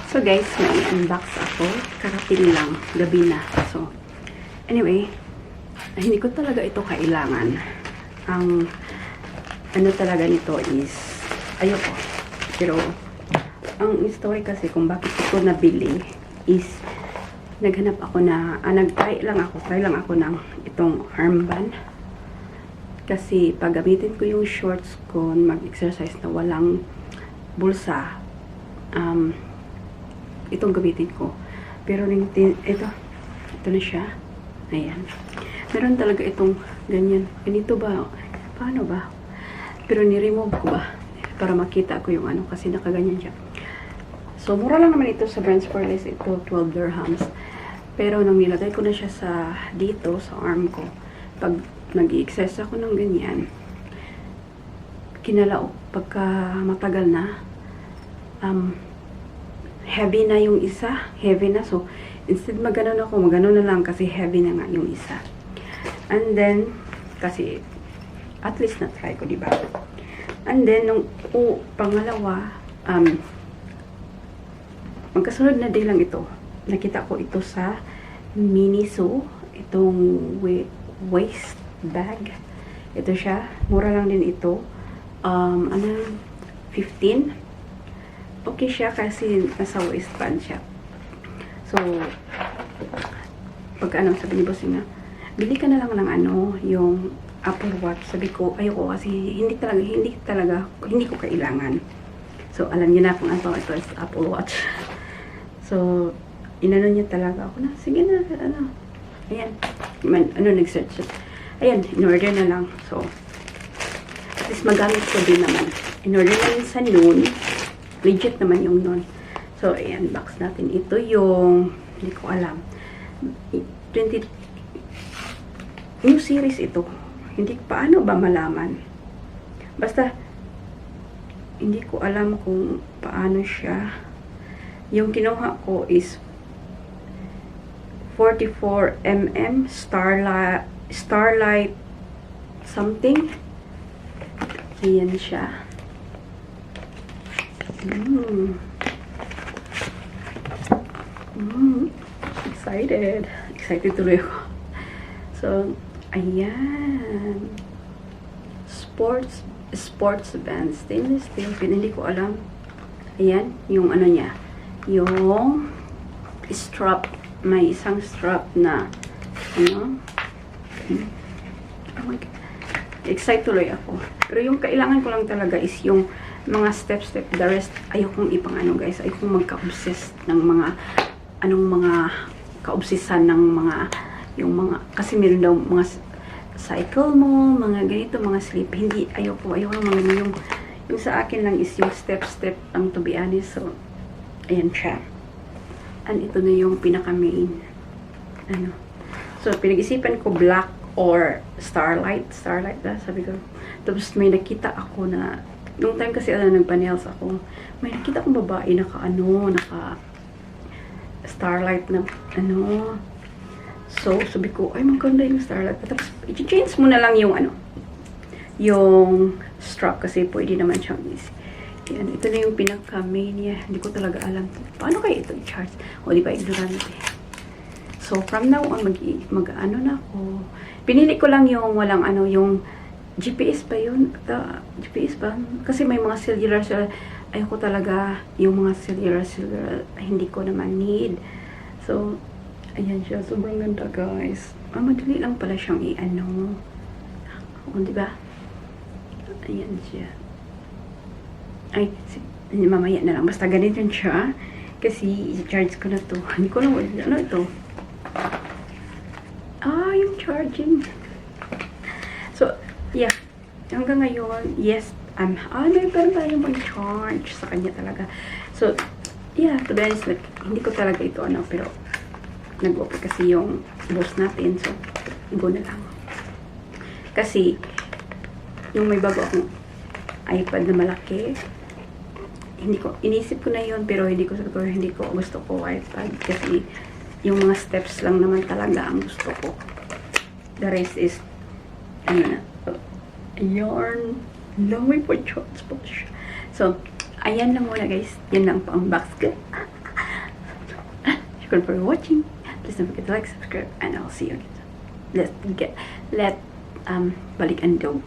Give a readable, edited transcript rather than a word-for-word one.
So guys, may unbox ako. Karating lang, gabi na. So, anyway, hindi ko talaga ito kailangan. Ang ano talaga nito is, ayoko. Pero, ang story kasi kung bakit ito nabili is, naghanap ako na, try lang ako ng itong armband. Kasi, pag gamitin ko yung shorts ko, mag-exercise na walang bulsa, itong gamitin ko. Pero ito na siya. Ayan. Meron talaga itong ganyan. Ganito ba? Paano ba? Pero ni-remove ko ba? Para makita ko yung ano. Kasi nakaganyan siya. So, mura lang naman ito sa Brands for Less. Ito, 12 dirhams. Pero nang nilagay ko na siya sa dito, sa arm ko, pag nag-i-exercise ako ng ganyan, kinalao, pagka matagal na, heavy na yung isa. Heavy na. So, instead magano na lang kasi heavy na nga yung isa. And then, kasi, at least na-try ko, diba? And then, nung pangalawa, magkasunod na din lang ito. Nakita ko ito sa Miniso. Itong waist bag. Ito siya. Mura lang din ito. 15. Okay siya kasi nasa waistband siya. So, pag sabi ni Bossing na, bili ka na lang ng yung Apple Watch. Sabi ko, ayoko kasi hindi ko kailangan. So, alam niyo na kung ito is Apple Watch. So, inano niya talaga ako na, sige na, ayan. Nag-search siya. Ayan, in-order na lang. So, at least magamit ko din naman. In-order na rin sa noon. Legit naman yung nun. So, ayan, box natin. Ito yung, hindi ko alam. New series ito. Hindi, paano ba malaman? Basta, hindi ko alam kung paano siya. Yung kinuha ko is 44mm Starlight something. Ayan siya. Excited tuloy ako. So, ayan. Sports band. Stainless steel pin. Hindi ko alam. Ayan, yung niya. Yung strap. May isang strap na Oh my God. Excited tuloy ako. Pero yung kailangan ko lang talaga is yung mga step. The rest, ayokong guys. Ayokong magka-obsess ng mga, kaobsesan ng yung mga, kasi meron daw mga cycle mo, mga ganito, mga sleep. Hindi, ayoko mga yung sa akin lang is yung step ang to be honest. So, ayan siya. And ito na yung pinaka-main. So, pinag-isipan ko black or starlight ba, sabi ko. Tapos may nakita ako na nung time kasi nagpa-nails ako, may nakita akong babae naka starlight na So, sabi ko, ay maganda yung starlight. Tapos, i-change mo na lang yung yung strap kasi pwede naman siyang yan. Ito na yung pinaka-main niya. Hindi ko talaga alam. Paano kaya ito i-charge? O, di ba, ignorante. So, from now on, na ako. Pinili ko lang yung walang yung GPS pa yun. GPS ba? Kasi may mga cellular. Ayoko talaga yung mga cellular. Hindi ko naman need. So, ayan siya. Sobrang ganda, guys. Madali lang pala siyang O, diba? Ayan siya. Ay, mamaya na lang. Basta ganito siya. Kasi, i-charge ko na to. Hindi ko lang, ito? Yung charging. So, yeah. Hanggang ngayon, yes, may pero tayo mag-charge sa kanya talaga. So, yeah, to be honest, hindi ko talaga ito pero nag-offer kasi yung boss natin. So, ibo na lang. Kasi, yung may bago akong iPad na malaki, inisip ko na yun, pero hindi ko gusto ko iPad. Kasi, yung mga steps lang naman talaga ang gusto ko. The rest is, yarn. Long way for shorts. So, ayan lang muna guys. Yan lang po ang box ko. Thank you for watching. Please don't forget to like, subscribe, and I'll see you again. Let balik and go.